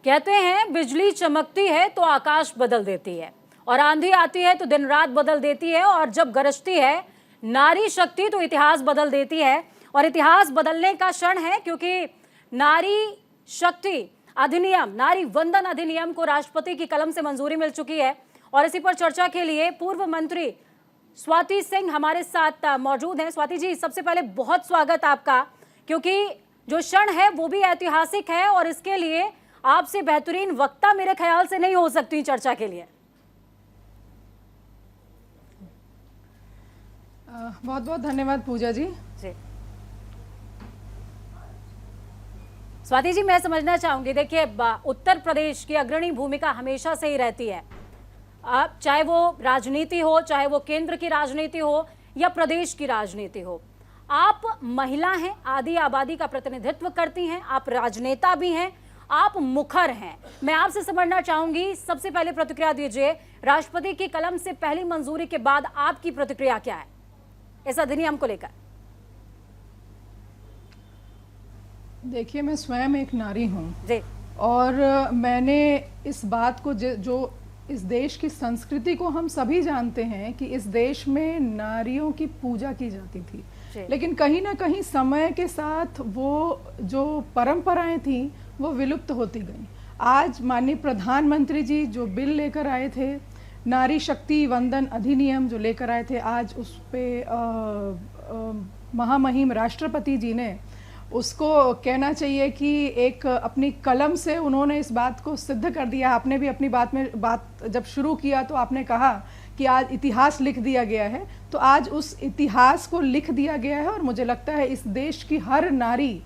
कहते हैं बिजली चमकती है तो आकाश बदल देती है, और आंधी आती है तो दिन रात बदल देती है, और जब गरजती है नारी शक्ति तो इतिहास बदल देती है। और इतिहास बदलने का क्षण है, क्योंकि नारी शक्ति अधिनियम, नारी वंदन अधिनियम को राष्ट्रपति की कलम से मंजूरी मिल चुकी है। और इसी पर चर्चा के लिए पूर्व मंत्री स्वाति सिंह हमारे साथ मौजूद हैं। स्वाति जी, सबसे पहले बहुत स्वागत आपका, क्योंकि जो क्षण है वो भी ऐतिहासिक है, और इसके लिए आपसे बेहतरीन वक्ता मेरे ख्याल से नहीं हो सकती चर्चा के लिए। बहुत बहुत धन्यवाद पूजा जी। स्वाति जी, मैं समझना चाहूंगी, देखिए उत्तर प्रदेश की अग्रणी भूमिका हमेशा से ही रहती है, अब चाहे वो राजनीति हो, चाहे वो केंद्र की राजनीति हो या प्रदेश की राजनीति हो। आप महिला हैं, आधी आबादी का प्रतिनिधित्व करती हैं, आप राजनेता भी हैं, आप मुखर हैं। मैं आपसे समझना चाहूंगी, सबसे पहले प्रतिक्रिया दीजिए, राष्ट्रपति की कलम से पहली मंजूरी के बाद आपकी प्रतिक्रिया क्या है इस अधिनियम को लेकर? देखिए, मैं स्वयं एक नारी हूँ जी, और मैंने इस बात को जो इस देश की संस्कृति को हम सभी जानते हैं कि इस देश में नारियों की पूजा की जाती थी, लेकिन कहीं ना कहीं समय के साथ वो जो परंपराएं थी वो विलुप्त होती गई। आज माननीय प्रधानमंत्री जी जो बिल लेकर आए थे, नारी शक्ति वंदन अधिनियम जो लेकर आए थे, आज उस पे महामहिम राष्ट्रपति जी ने उसको कहना चाहिए कि एक अपनी कलम से उन्होंने इस बात को सिद्ध कर दिया। आपने भी अपनी बात जब शुरू किया तो आपने कहा कि आज इतिहास लिख दिया गया है, तो आज उस इतिहास को लिख दिया गया है और मुझे लगता है इस देश की हर नारी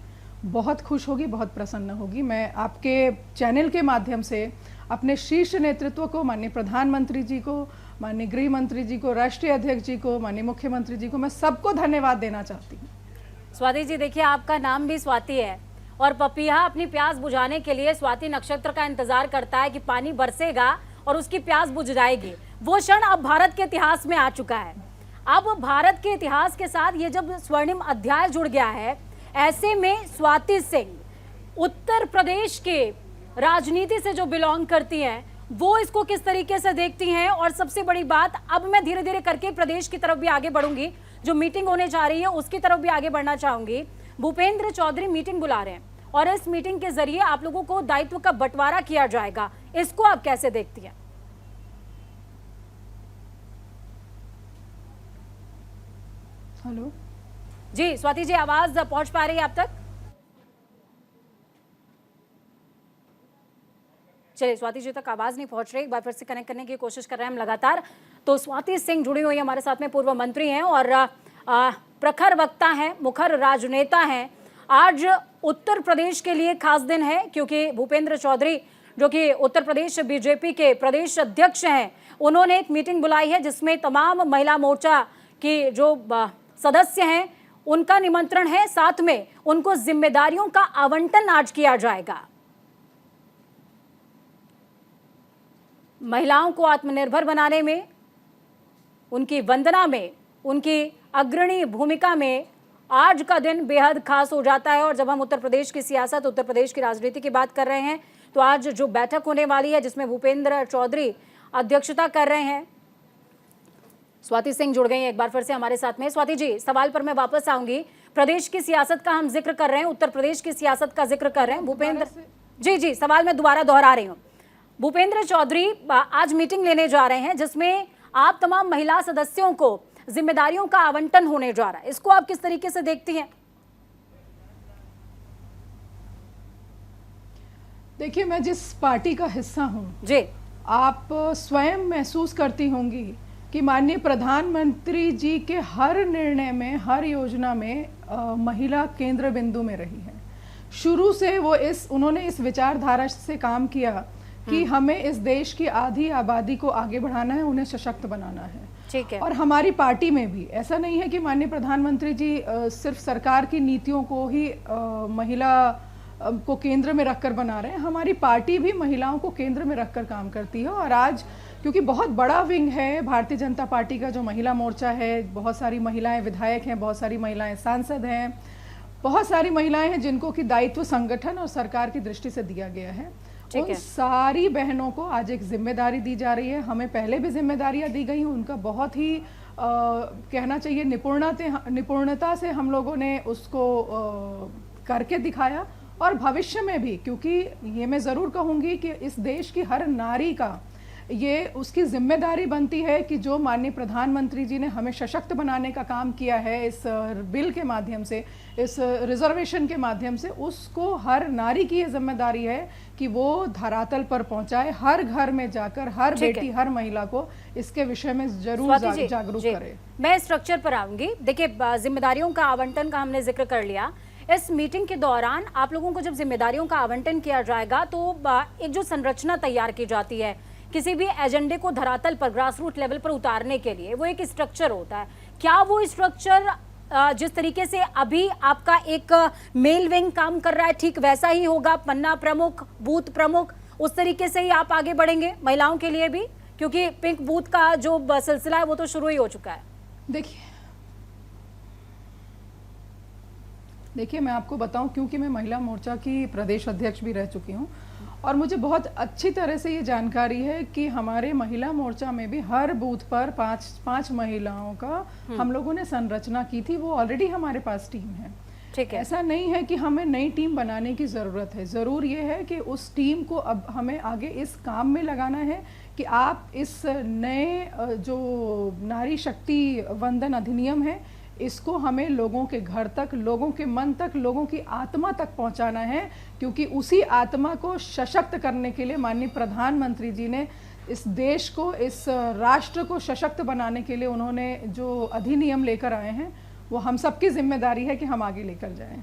बहुत खुश होगी, बहुत प्रसन्न होगी। मैं आपके चैनल के माध्यम से अपने शीर्ष नेतृत्व को, माननीय प्रधानमंत्री जी को, माननीय गृह मंत्री जी को, राष्ट्रीय अध्यक्ष जी को, माननीय मुख्यमंत्री जी को, मैं सबको धन्यवाद देना चाहती हूँ। स्वाति जी, देखिए आपका नाम भी स्वाति है, और पपीहा अपनी प्यास बुझाने के लिए स्वाति नक्षत्र का इंतजार करता है कि पानी बरसेगा और उसकी प्यास बुझ जाएगी। वो क्षण अब भारत के इतिहास में आ चुका है। अब भारत के इतिहास के साथ ये जब स्वर्णिम अध्याय जुड़ गया है, ऐसे में स्वाति सिंह उत्तर प्रदेश के राजनीति से जो बिलोंग करती हैं, वो इसको किस तरीके से देखती हैं? और सबसे बड़ी बात, अब मैं धीरे धीरे करके प्रदेश की तरफ भी आगे बढ़ूंगी, जो मीटिंग होने जा रही है उसकी तरफ भी आगे बढ़ना चाहूंगी। भूपेंद्र चौधरी मीटिंग बुला रहे हैं, और इस मीटिंग के जरिए आप लोगों को दायित्व का बंटवारा किया जाएगा, इसको आप कैसे देखती हैं? हेलो जी स्वाति जी, आवाज पहुंच पा रही है आप तक? चलिए, स्वाति जी तक आवाज नहीं पहुंच रही, एक बार फिर से कनेक्ट करने की कोशिश कर रहे हैं हम लगातार। तो स्वाति सिंह जुड़ी हुई हमारे साथ में, पूर्व मंत्री हैं और प्रखर वक्ता हैं, मुखर राजनेता हैं। आज उत्तर प्रदेश के लिए खास दिन है, क्योंकि भूपेंद्र चौधरी जो कि उत्तर प्रदेश बीजेपी के प्रदेश अध्यक्ष हैं, उन्होंने एक मीटिंग बुलाई है जिसमें तमाम महिला मोर्चा की जो सदस्य हैं उनका निमंत्रण है, साथ में उनको जिम्मेदारियों का आवंटन आज किया जाएगा। महिलाओं को आत्मनिर्भर बनाने में, उनकी वंदना में, उनकी अग्रणी भूमिका में आज का दिन बेहद खास हो जाता है। और जब हम उत्तर प्रदेश की सियासत, उत्तर प्रदेश की राजनीति की बात कर रहे हैं, तो आज जो बैठक होने वाली है जिसमें भूपेंद्र चौधरी अध्यक्षता कर रहे हैं, स्वाति सिंह जुड़ गई हैं एक बार फिर से हमारे साथ में। स्वाति जी, सवाल पर मैं वापस आऊंगी। प्रदेश की सियासत का हम जिक्र कर रहे हैं, उत्तर प्रदेश की सियासत का जिक्र कर रहे हैं। भूपेंद्र जी, सवाल मैं दोबारा दोहरा रही हूँ। भूपेंद्र चौधरी आज मीटिंग लेने जा रहे हैं जिसमें आप तमाम महिला सदस्यों को जिम्मेदारियों का आवंटन होने जा रहा है, इसको आप किस तरीके से देखती हैं? देखिए, मैं जिस पार्टी का हिस्सा हूँ जी, आप स्वयं महसूस करती होंगी कि माननीय प्रधानमंत्री जी के हर निर्णय में, हर योजना में महिला केंद्र बिंदु में रही है। शुरू से उन्होंने इस विचारधारा से काम किया कि हमें इस देश की आधी आबादी को आगे बढ़ाना है, उन्हें सशक्त बनाना है। ठीक है। और हमारी पार्टी में भी ऐसा नहीं है कि माननीय प्रधानमंत्री जी सिर्फ सरकार की नीतियों को ही महिला को केंद्र में रखकर बना रहे हैं। हमारी पार्टी भी महिलाओं को केंद्र में रखकर काम करती है। और आज क्योंकि बहुत बड़ा विंग है भारतीय जनता पार्टी का, जो महिला मोर्चा है, बहुत सारी महिलाएं विधायक हैं, बहुत सारी महिलाएं सांसद हैं, बहुत सारी महिलाएं हैं जिनको कि दायित्व संगठन और सरकार की दृष्टि से दिया गया है। ठीक उन है। सारी बहनों को आज एक जिम्मेदारी दी जा रही है। हमें पहले भी जिम्मेदारियां दी गई हैं, उनका बहुत ही कहना चाहिए निपुणता से हम लोगों ने उसको करके दिखाया, और भविष्य में भी, क्योंकि ये मैं ज़रूर कहूँगी कि इस देश की हर नारी का ये उसकी जिम्मेदारी बनती है कि जो माननीय प्रधानमंत्री जी ने हमें सशक्त बनाने का काम किया है इस बिल के माध्यम से, इस रिजर्वेशन के माध्यम से, उसको हर नारी की ये जिम्मेदारी है कि वो धरातल पर पहुंचाए, हर घर में जाकर हर बेटी हर महिला को इसके विषय में जरूर जागरूक करे। मैं स्ट्रक्चर पर आऊंगी। देखिए, जिम्मेदारियों का आवंटन का हमने जिक्र कर लिया। इस मीटिंग के दौरान आप लोगों को जब जिम्मेदारियों का आवंटन किया जाएगा तो एक जो संरचना तैयार की जाती है किसी भी एजेंडे को धरातल पर, ग्रास रूट लेवल पर उतारने के लिए, वो एक स्ट्रक्चर होता है। क्या वो स्ट्रक्चर जिस तरीके से अभी आपका एक मेल विंग काम कर रहा है ठीक वैसा ही होगा? पन्ना प्रमुख, बूथ प्रमुख, उस तरीके से ही आप आगे बढ़ेंगे महिलाओं के लिए भी? क्योंकि पिंक बूथ का जो सिलसिला है वो तो शुरू ही हो चुका है। देखिए मैं आपको बताऊं, क्योंकि मैं महिला मोर्चा की प्रदेश अध्यक्ष भी रह चुकी हूं और मुझे बहुत अच्छी तरह से ये जानकारी है कि हमारे महिला मोर्चा में भी हर बूथ पर पांच महिलाओं का हम लोगों ने संरचना की थी। वो ऑलरेडी हमारे पास टीम है। ठीक है। ऐसा नहीं है कि हमें नई टीम बनाने की ज़रूरत है। ज़रूर ये है कि उस टीम को अब हमें आगे इस काम में लगाना है कि आप इस नए जो नारी शक्ति वंदन अधिनियम है, इसको हमें लोगों के घर तक, लोगों के मन तक, लोगों की आत्मा तक पहुंचाना है, क्योंकि उसी आत्मा को सशक्त करने के लिए माननीय प्रधानमंत्री जी ने इस देश को, इस राष्ट्र को सशक्त बनाने के लिए उन्होंने जो अधिनियम लेकर आए हैं, वो हम सबकी जिम्मेदारी है कि हम आगे लेकर जाएं।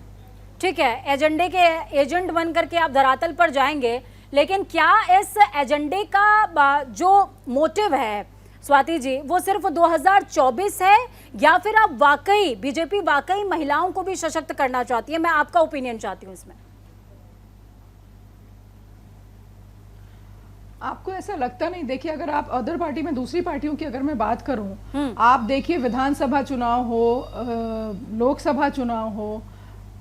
ठीक है, एजेंडे के एजेंट बन करके आप धरातल पर जाएंगे, लेकिन क्या इस एजेंडे का जो मोटिव है स्वाति जी वो सिर्फ 2024 है या फिर आप वाकई, बीजेपी वाकई महिलाओं को भी सशक्त करना चाहती है? मैं आपका ओपिनियन चाहती हूँ इसमें। आपको ऐसा लगता नहीं? देखिए, अगर आप अदर पार्टी में, दूसरी पार्टियों की अगर मैं बात करूं, आप देखिए विधानसभा चुनाव हो, लोकसभा चुनाव हो,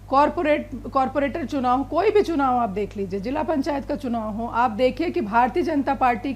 कॉरपोरेटर चुनाव, कोई भी चुनाव आप देख लीजिए, जिला पंचायत का चुनाव हो, आप देखिए कि भारतीय जनता पार्टी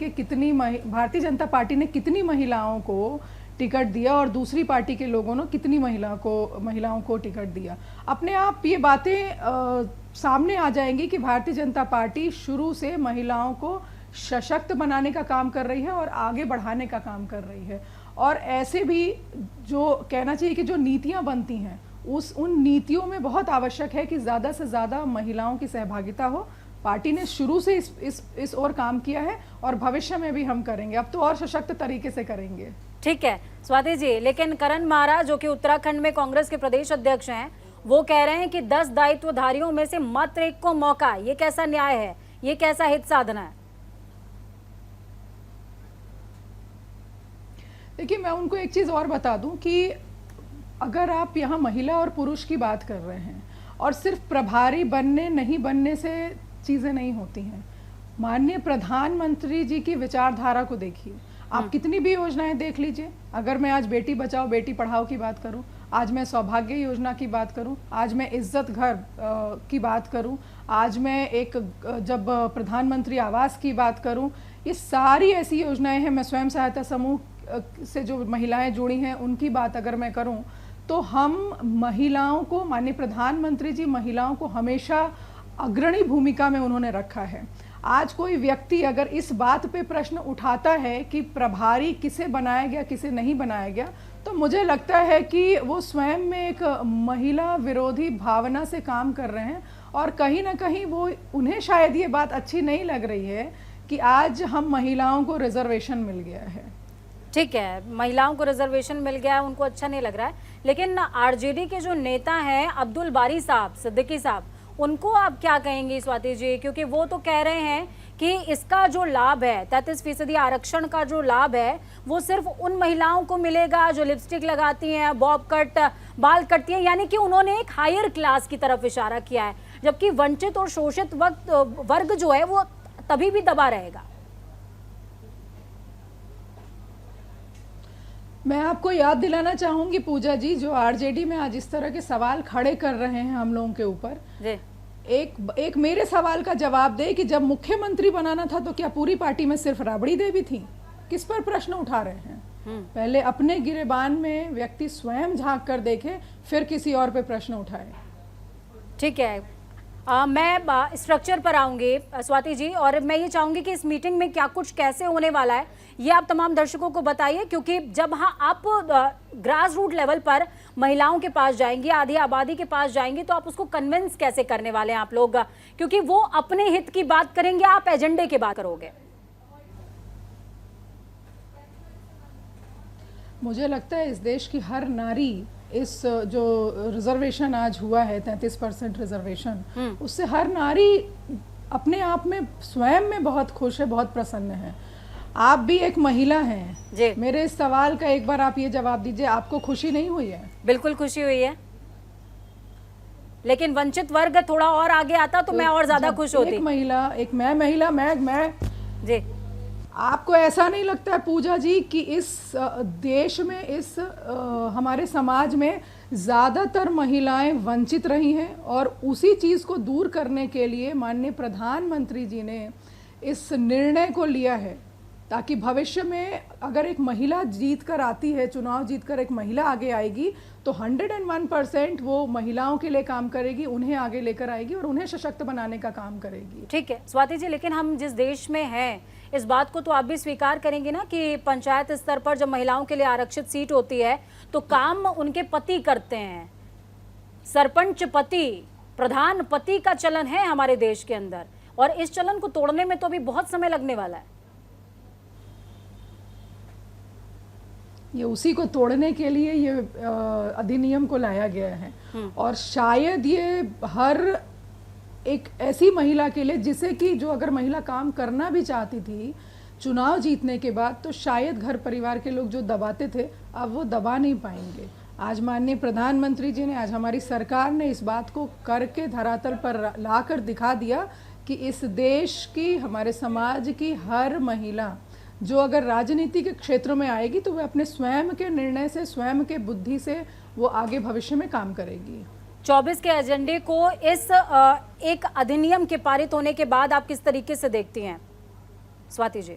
ने कितनी महिलाओं को टिकट दिया और दूसरी पार्टी के लोगों ने कितनी महिलाओं को टिकट दिया। अपने आप ये बातें सामने आ जाएंगी कि भारतीय जनता पार्टी शुरू से महिलाओं को सशक्त बनाने का काम कर रही है और आगे बढ़ाने का काम कर रही है। और ऐसे भी जो कहना चाहिए कि जो नीतियां बनती हैं, उन नीतियों में बहुत आवश्यक है कि ज़्यादा से ज़्यादा महिलाओं की सहभागिता हो। पार्टी ने शुरू से इस ओर काम किया है और भविष्य में भी हम करेंगे, अब तो और सशक्त तरीके से करेंगे। ठीक है स्वाति जी, लेकिन करण महाराज जो कि उत्तराखंड में कांग्रेस के प्रदेश अध्यक्ष हैं, वो कह रहे हैं कि 10 दायित्वधारियों में से मात्र एक को मौका। ये कैसा न्याय है? ये कैसा हित साधना है? देखिए, मैं उनको एक चीज़ और बता दूं कि अगर आप यहाँ महिला और पुरुष की बात कर रहे हैं और सिर्फ प्रभारी बनने नहीं बनने से चीज़ें नहीं होती हैं। माननीय प्रधानमंत्री जी की विचारधारा को देखिए, आप कितनी भी योजनाएं देख लीजिए। अगर मैं आज बेटी बचाओ बेटी पढ़ाओ की बात करूं, आज मैं सौभाग्य योजना की बात करूं, आज मैं इज्जत घर की बात करूं, आज मैं जब प्रधानमंत्री आवास की बात करूं, ये सारी ऐसी योजनाएं हैं। मैं स्वयं सहायता समूह से जो महिलाएं जुड़ी हैं उनकी बात अगर मैं करूं, तो हम महिलाओं को, माननीय प्रधानमंत्री जी महिलाओं को हमेशा अग्रणी भूमिका में उन्होंने रखा है। आज कोई व्यक्ति अगर इस बात पे प्रश्न उठाता है कि प्रभारी किसे बनाया गया किसे नहीं बनाया गया, तो मुझे लगता है कि वो स्वयं में एक महिला विरोधी भावना से काम कर रहे हैं और कहीं ना कहीं वो, उन्हें शायद ये बात अच्छी नहीं लग रही है कि आज हम महिलाओं को रिजर्वेशन मिल गया है। ठीक है, महिलाओं को रिजर्वेशन मिल गया है, उनको अच्छा नहीं लग रहा है। लेकिन आरजेडी के जो नेता हैं अब्दुल बारी साहब, सिद्दीकी साहब, उनको आप क्या कहेंगी स्वाति जी? क्योंकि वो तो कह रहे हैं कि इसका जो लाभ है, 33% आरक्षण का जो लाभ है, वो सिर्फ उन महिलाओं को मिलेगा जो लिपस्टिक लगाती हैं, बॉब कट बाल कटती हैं, यानी कि उन्होंने एक हायर क्लास की तरफ इशारा किया है, जबकि वंचित और शोषित वर्ग जो है वो तभी भी दबा रहेगा। मैं आपको याद दिलाना चाहूंगी पूजा जी, जो आरजेडी में आज इस तरह के सवाल खड़े कर रहे हैं हम लोगों के ऊपर, एक मेरे सवाल का जवाब दे कि जब मुख्यमंत्री बनाना था तो क्या पूरी पार्टी में सिर्फ राबड़ी देवी थी? किस पर प्रश्न उठा रहे हैं? पहले अपने गिरेबान में व्यक्ति स्वयं झांक कर देखे, फिर किसी और पे प्रश्न उठाए। ठीक है, मैं स्ट्रक्चर पर आऊंगी स्वाति जी, और मैं ये चाहूंगी कि इस मीटिंग में क्या कुछ कैसे होने वाला है ये आप तमाम दर्शकों को बताइए, क्योंकि जब आप ग्रास रूट लेवल पर महिलाओं के पास जाएंगी, आधी आबादी के पास जाएंगी, तो आप उसको कन्विंस कैसे करने वाले हैं आप लोग, क्योंकि वो अपने हित की बात करेंगे, आप एजेंडे की बात करोगे। मुझे लगता है इस देश की हर नारी इस जो रिजर्वेशन आज हुआ है 33% रिजर्वेशन, उससे हर नारी अपने आप में स्वयं में बहुत खुश है, बहुत प्रसन्न है। आप भी एक महिला हैं, मेरे इस सवाल का एक बार आप ये जवाब दीजिए, आपको खुशी नहीं हुई है? बिल्कुल खुशी हुई है, लेकिन वंचित वर्ग थोड़ा और आगे आता तो मैं और ज्यादा खुश होती। एक महिला, एक मैं जी, आपको ऐसा नहीं लगता है पूजा जी कि इस देश में, इस हमारे समाज में ज़्यादातर महिलाएं वंचित रही हैं, और उसी चीज़ को दूर करने के लिए माननीय प्रधानमंत्री जी ने इस निर्णय को लिया है, ताकि भविष्य में अगर एक महिला जीत कर आती है, चुनाव जीत कर एक महिला आगे आएगी, तो 101% वो महिलाओं के लिए काम करेगी, उन्हें आगे लेकर आएगी और उन्हें सशक्त बनाने का काम करेगी। ठीक है स्वाति जी, लेकिन हम जिस देश में हैं, इस बात को तो आप भी स्वीकार करेंगे ना कि पंचायत स्तर पर जब महिलाओं के लिए आरक्षित सीट होती है तो काम उनके पति करते हैं। सरपंच पति, प्रधान पति का चलन है हमारे देश के अंदर, और इस चलन को तोड़ने में तो अभी बहुत समय लगने वाला है। ये उसी को तोड़ने के लिए ये अधिनियम को लाया गया है, और शायद ये हर एक ऐसी महिला के लिए जिसे कि जो अगर महिला काम करना भी चाहती थी चुनाव जीतने के बाद, तो शायद घर परिवार के लोग जो दबाते थे अब वो दबा नहीं पाएंगे। आज माननीय प्रधानमंत्री जी ने, आज हमारी सरकार ने इस बात को करके धरातल पर लाकर दिखा दिया कि इस देश की, हमारे समाज की हर महिला जो अगर राजनीति के क्षेत्र में आएगी तो वह अपने स्वयं के निर्णय से, स्वयं के बुद्धि से वो आगे भविष्य में काम करेगी। 24 के एजेंडे को इस एक अधिनियम के पारित होने के बाद आप किस तरीके से देखती हैं स्वाति जी?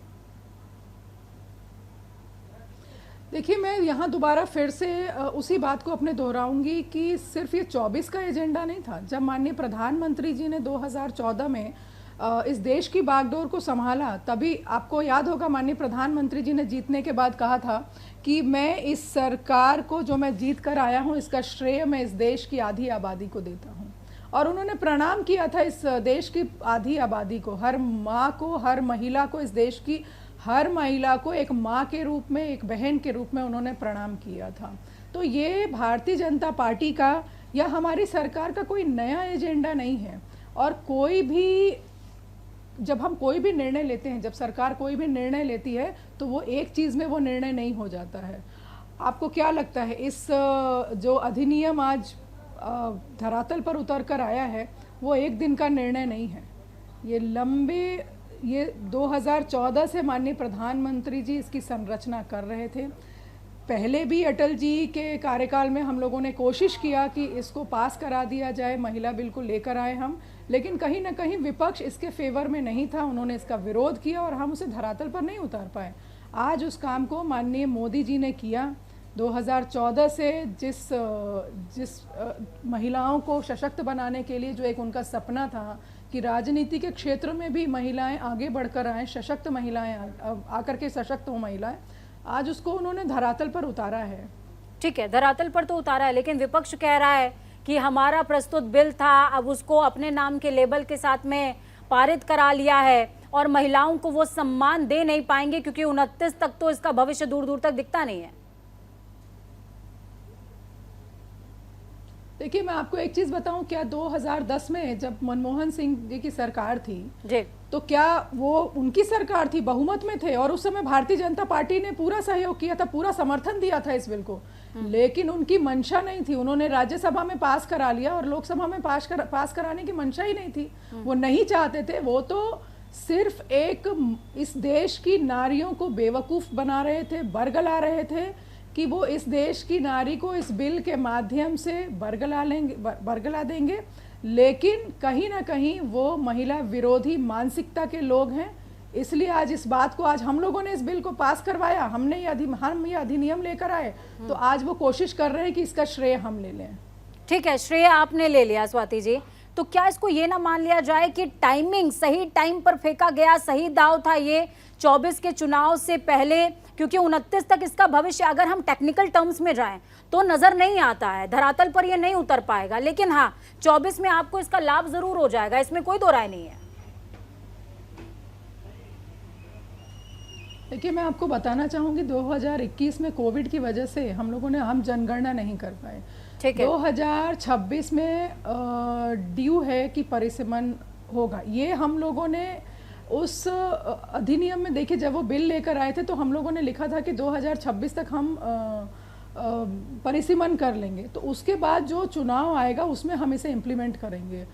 देखिए, मैं यहाँ दोबारा फिर से उसी बात को अपने दोहराऊंगी कि सिर्फ ये 24 का एजेंडा नहीं था। जब माननीय प्रधानमंत्री जी ने 2014 में इस देश की बागडोर को संभाला, तभी आपको याद होगा माननीय प्रधानमंत्री जी ने जीतने के बाद कहा था कि मैं इस सरकार को, जो मैं जीत कर आया हूँ, इसका श्रेय मैं इस देश की आधी आबादी को देता हूँ। और उन्होंने प्रणाम किया था इस देश की आधी आबादी को, हर माँ को, हर महिला को, इस देश की हर महिला को एक माँ के रूप में, एक बहन के रूप में उन्होंने प्रणाम किया था। तो ये भारतीय जनता पार्टी का या हमारी सरकार का कोई नया एजेंडा नहीं है। और कोई भी, जब हम कोई भी निर्णय लेते हैं, जब सरकार कोई भी निर्णय लेती है, तो वो एक चीज़ में वो निर्णय नहीं हो जाता है। आपको क्या लगता है इस जो अधिनियम आज धरातल पर उतर कर आया है, वो एक दिन का निर्णय नहीं है। ये 2014 से माननीय प्रधानमंत्री जी इसकी संरचना कर रहे थे। पहले भी अटल जी के कार्यकाल में हम लोगों ने कोशिश किया कि इसको पास करा दिया जाए, महिला बिल को लेकर आए हम, लेकिन कहीं ना कहीं विपक्ष इसके फेवर में नहीं था, उन्होंने इसका विरोध किया और हम उसे धरातल पर नहीं उतार पाए। आज उस काम को माननीय मोदी जी ने किया। 2014 से जिस महिलाओं को सशक्त बनाने के लिए जो एक उनका सपना था कि राजनीति के क्षेत्र में भी महिलाएं आगे बढ़कर आएँ, सशक्त महिलाएं आकर के सशक्त हो महिलाएं, आज उसको उन्होंने धरातल पर उतारा है। ठीक है, धरातल पर तो उतारा है, लेकिन विपक्ष कह रहा है कि हमारा प्रस्तुत बिल था, अब उसको अपने नाम के लेबल के साथ में पारित करा लिया है और महिलाओं को वो सम्मान दे नहीं पाएंगे क्योंकि 29 तक तो इसका भविष्य दूर दूर तक दिखता नहीं है। देखिए, मैं आपको एक चीज बताऊं, क्या 2010 में जब मनमोहन सिंह जी की सरकार थी जी, तो क्या वो उनकी सरकार थी, बहुमत में थे और उस समय भारतीय जनता पार्टी ने पूरा सहयोग किया था, पूरा समर्थन दिया था इस बिल को, लेकिन उनकी मंशा नहीं थी। उन्होंने राज्यसभा में पास करा लिया और लोकसभा में पास कराने की मंशा ही नहीं थी, वो नहीं चाहते थे। वो तो सिर्फ एक इस देश की नारियों को बेवकूफ बना रहे थे, बरगला रहे थे कि वो इस देश की नारी को इस बिल के माध्यम से बरगला देंगे, लेकिन कहीं ना कहीं वो महिला विरोधी मानसिकता के लोग हैं। इसलिए आज इस बात को, आज हम लोगों ने इस बिल को पास करवाया, हम ये अधिनियम लेकर आए, तो आज वो कोशिश कर रहे हैं कि इसका श्रेय हम ले लें। ठीक है, श्रेय आपने ले लिया स्वाति जी, तो क्या इसको ये ना मान लिया जाए कि टाइमिंग सही टाइम पर फेंका गया, सही दाव था ये 24 के चुनाव से पहले, क्योंकि 29 तक इसका भविष्य अगर हम टेक्निकल टर्म्स में जाएं तो नजर नहीं आता है, धरातल पर ये नहीं उतर पाएगा, लेकिन हाँ 24 में आपको इसका लाभ जरूर हो जाएगा, इसमें कोई दो राय नहीं है। देखिए, मैं आपको बताना चाहूँगी 2021 में कोविड की वजह से हम जनगणना नहीं कर पाए। ठीक है, 2026 में ड्यू है कि परिसीमन होगा। ये हम लोगों ने उस अधिनियम में, देखिए जब वो बिल लेकर आए थे तो हम लोगों ने लिखा था कि 2026 तक हम परिसीमन कर लेंगे, तो उसके बाद जो चुनाव आएगा उसमें हम इसे इम्प्लीमेंट करेंगे।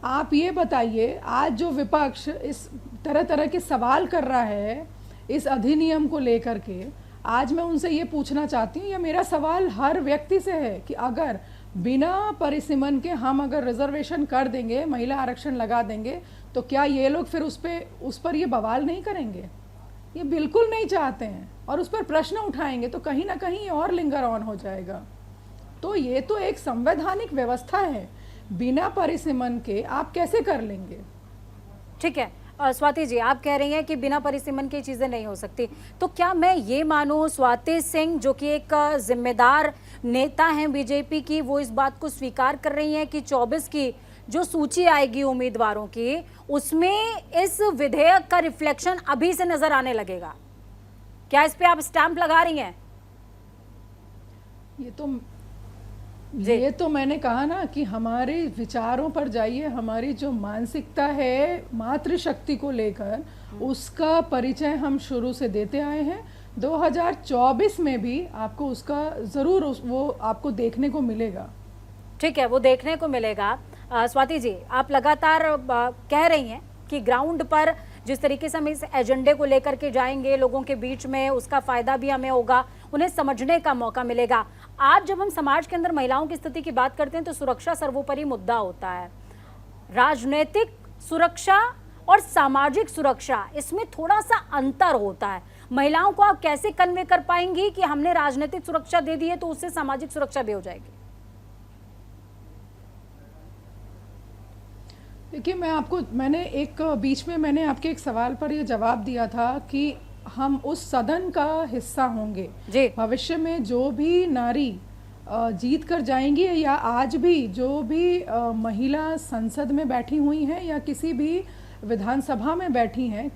आप ये बताइए, आज जो विपक्ष इस तरह तरह के सवाल कर रहा है इस अधिनियम को लेकर के, आज मैं उनसे ये पूछना चाहती हूँ, या मेरा सवाल हर व्यक्ति से है कि अगर बिना परिसीमन के हम अगर रिजर्वेशन कर देंगे, महिला आरक्षण लगा देंगे, तो क्या ये लोग फिर उस पर ये बवाल नहीं करेंगे? ये बिल्कुल नहीं चाहते हैं और उस पर प्रश्न उठाएंगे तो कहीं ना कहीं और लिंगर ऑन हो जाएगा। तो ये तो एक संवैधानिक व्यवस्था है, बिना परिसीमन के आप कैसे कर लेंगे? ठीक है, स्वाति जी आप कह रही हैं कि बिना परिसीमन की चीजें नहीं हो सकती, तो क्या मैं ये मानूं स्वाति सिंह जो कि एक जिम्मेदार नेता हैं बीजेपी की, वो इस बात को स्वीकार कर रही हैं कि 24 की जो सूची आएगी उम्मीदवारों की, उसमें इस विधेयक का रिफ्लेक्शन अभी से नजर आने लगेगा? क्या इस पे आप स्टैंप लगा रही हैं? ये तो मैंने कहा ना कि हमारे विचारों पर जाइए, हमारी जो मानसिकता है मातृशक्ति को लेकर, उसका परिचय हम शुरू से देते आए हैं। 2024 में भी आपको उसका जरूर वो आपको देखने को मिलेगा। ठीक है, वो देखने को मिलेगा। स्वाति जी आप लगातार कह रही हैं कि ग्राउंड पर जिस तरीके से हम इस एजेंडे को लेकर के जाएंगे लोगों के बीच में, उसका फायदा भी हमें होगा, उन्हें समझने का मौका मिलेगा। आज जब हम समाज के अंदर महिलाओं की स्थिति की बात करते हैं तो सुरक्षा सर्वोपरि मुद्दा होता है। राजनीतिक सुरक्षा और सामाजिक सुरक्षा, इसमें थोड़ा सा अंतर होता है। महिलाओं को आप कैसे कन्वे कर पाएंगी कि हमने राजनीतिक सुरक्षा दे दी है तो उससे सामाजिक सुरक्षा भी हो जाएगी? देखिए, मैंने आपके एक सवाल पर ये जवाब दिया था कि हम उस सदन का हिस्सा होंगे जी। भविष्य में जो भी नारी जीत कर जाएंगी, या आज भी जो भी महिला संसद में बैठी हुई हैं या किसी भी विधानसभा में बैठी हैं,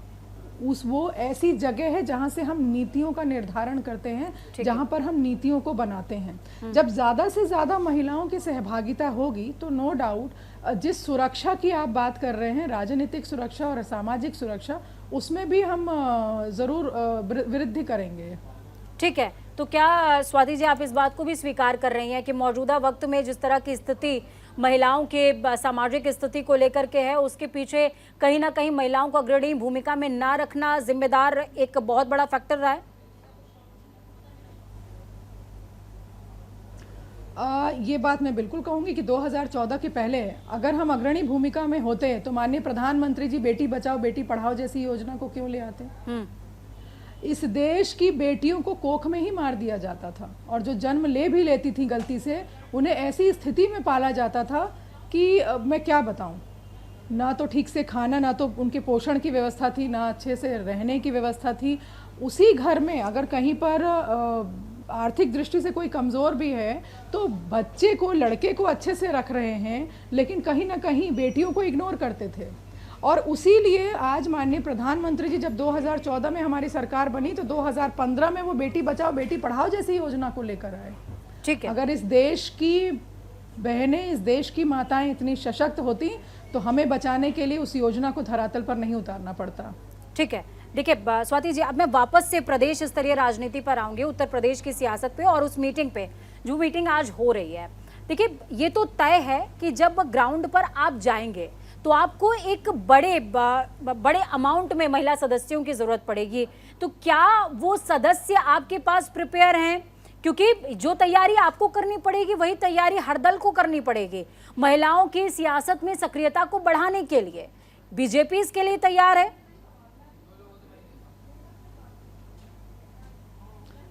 वो ऐसी जगह है जहां से हम नीतियों का निर्धारण करते हैं, जहां पर हम नीतियों को बनाते हैं। जब ज़्यादा से ज़्यादा महिलाओं की सहभागिता होगी तो नो डाउट जिस सुरक्षा की आप बात कर रहे हैं, राजनीतिक सुरक्षा और सामाजिक सुरक्षा, उसमें भी हम ज़रूर वृद्धि करेंगे। ठीक है, तो क्या स्वाति जी आप इस बात को भी स्वीकार कर रही हैं कि मौजूदा वक्त में जिस तरह की स्थिति महिलाओं के सामाजिक स्थिति को लेकर के है, उसके पीछे कहीं ना कहीं महिलाओं को अग्रणी भूमिका में ना रखना जिम्मेदार एक बहुत बड़ा फैक्टर रहा है? ये बात मैं बिल्कुल कहूंगी कि 2014 के पहले अगर हम अग्रणी भूमिका में होते तो माननीय प्रधानमंत्री जी बेटी बचाओ बेटी पढ़ाओ जैसी योजना को क्यों ले आते? इस देश की बेटियों को कोख में ही मार दिया जाता था, और जो जन्म ले भी लेती थी गलती से, उन्हें ऐसी स्थिति में पाला जाता था कि मैं क्या बताऊं, ना तो ठीक से खाना, ना तो उनके पोषण की व्यवस्था थी, ना अच्छे से रहने की व्यवस्था थी। उसी घर में अगर कहीं पर आर्थिक दृष्टि से कोई कमज़ोर भी है तो बच्चे को, लड़के को अच्छे से रख रहे हैं, लेकिन कहीं ना कहीं बेटियों को इग्नोर करते थे। और उसी लिए आज माननीय प्रधानमंत्री जी जब 2014 में हमारी सरकार बनी तो 2015 में वो बेटी बचाओ बेटी पढ़ाओ जैसी योजना को लेकर आए। ठीक है, अगर इस देश की बहनें, इस देश की माताएं इतनी सशक्त होती तो हमें बचाने के लिए उस योजना को धरातल पर नहीं उतारना पड़ता। ठीक है, देखिए स्वाति जी अब मैं वापस से प्रदेश स्तरीय राजनीति पर आऊंगी, उत्तर प्रदेश की सियासत पे और उस मीटिंग पे जो मीटिंग आज हो रही है। देखिए, ये तो तय है कि जब ग्राउंड पर आप जाएंगे तो आपको एक बड़े अमाउंट में महिला सदस्यों की जरूरत पड़ेगी। तो क्या वो सदस्य आपके पास प्रिपेयर हैं? क्योंकि जो तैयारी आपको करनी पड़ेगी वही तैयारी हर दल को करनी पड़ेगी। महिलाओं की सियासत में सक्रियता को बढ़ाने के लिए बीजेपी इसके लिए तैयार है।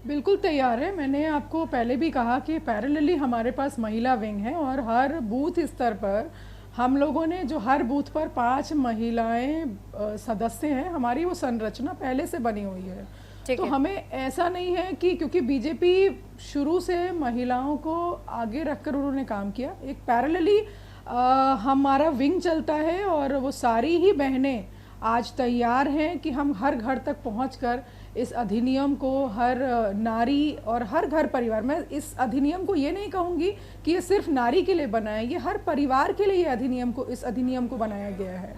बिल्कुल तैयार है। मैंने आपको पहले भी कहा कि पैरेलली हमारे पास महिला विंग है और हर बूथ स्तर पर हम लोगों ने जो हर बूथ पर 5 महिलाएं सदस्य हैं, हमारी वो संरचना पहले से बनी हुई है। तो हमें ऐसा नहीं है कि क्योंकि बीजेपी शुरू से महिलाओं को आगे रखकर उन्होंने काम किया, एक पैरेलली हमारा विंग चलता है और वो सारी ही बहनें आज तैयार हैं कि हम हर घर तक पहुंचकर इस अधिनियम को हर नारी और हर घर परिवार, मैं इस अधिनियम को ये नहीं कहूँगी कि ये सिर्फ नारी के लिए बना है, ये हर परिवार के लिए इस अधिनियम को बनाया गया है।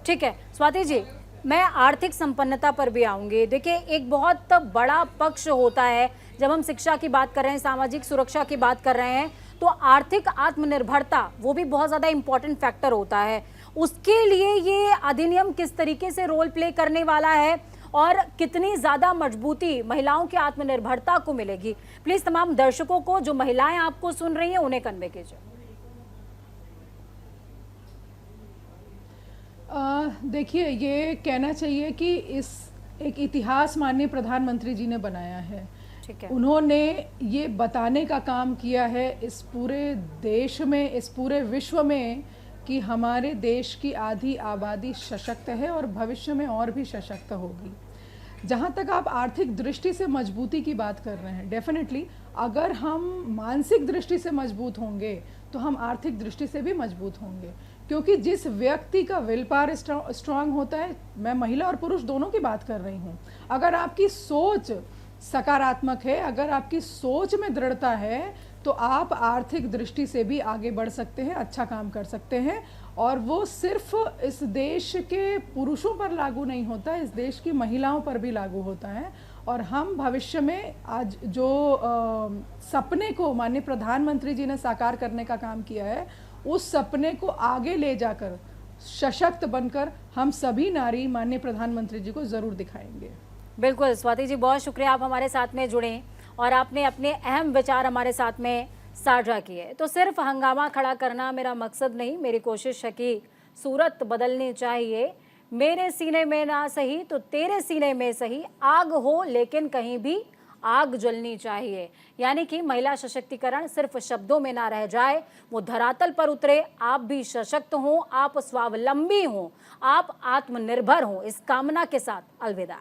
ठीक है स्वाति जी, मैं आर्थिक संपन्नता पर भी आऊंगी। देखिए, एक बहुत बड़ा पक्ष होता है जब हम शिक्षा की बात कर रहे हैं, सामाजिक सुरक्षा की बात कर रहे हैं, तो आर्थिक आत्मनिर्भरता वो भी बहुत ज़्यादा इम्पोर्टेंट फैक्टर होता है। उसके लिए ये अधिनियम किस तरीके से रोल प्ले करने वाला है और कितनी ज़्यादा मजबूती महिलाओं की आत्मनिर्भरता को मिलेगी, प्लीज़ तमाम दर्शकों को जो महिलाएं आपको सुन रही हैं उन्हें कन्वे कीजिए। देखिए, ये कहना चाहिए कि इस एक इतिहास माननीय प्रधानमंत्री जी ने बनाया है। ठीक है। उन्होंने ये बताने का काम किया है इस पूरे देश में, इस पूरे विश्व में, कि हमारे देश की आधी आबादी सशक्त है और भविष्य में और भी सशक्त होगी। जहाँ तक आप आर्थिक दृष्टि से मजबूती की बात कर रहे हैं, डेफिनेटली अगर हम मानसिक दृष्टि से मजबूत होंगे तो हम आर्थिक दृष्टि से भी मजबूत होंगे, क्योंकि जिस व्यक्ति का विल पावर स्ट्रांग होता है, मैं महिला और पुरुष दोनों की बात कर रही हूँ, अगर आपकी सोच सकारात्मक है, अगर आपकी सोच में दृढ़ता है, तो आप आर्थिक दृष्टि से भी आगे बढ़ सकते हैं, अच्छा काम कर सकते हैं। और वो सिर्फ इस देश के पुरुषों पर लागू नहीं होता, इस देश की महिलाओं पर भी लागू होता है। और हम भविष्य में आज जो सपने को माननीय प्रधानमंत्री जी ने साकार करने का काम किया है, उस सपने को आगे ले जाकर सशक्त बनकर हम सभी नारी माननीय प्रधानमंत्री जी को ज़रूर दिखाएंगे। बिल्कुल स्वाति जी, बहुत शुक्रिया, आप हमारे साथ में जुड़े और आपने अपने अहम विचार हमारे साथ में साझा किए। तो सिर्फ हंगामा खड़ा करना मेरा मकसद नहीं, मेरी कोशिश है कि सूरत बदलनी चाहिए। मेरे सीने में ना सही तो तेरे सीने में सही, आग हो लेकिन कहीं भी आग जलनी चाहिए। यानी कि महिला सशक्तिकरण सिर्फ शब्दों में ना रह जाए, वो धरातल पर उतरे। आप भी सशक्त हों, आप स्वावलंबी हों, आप आत्मनिर्भर हों। इस कामना के साथ अलविदा।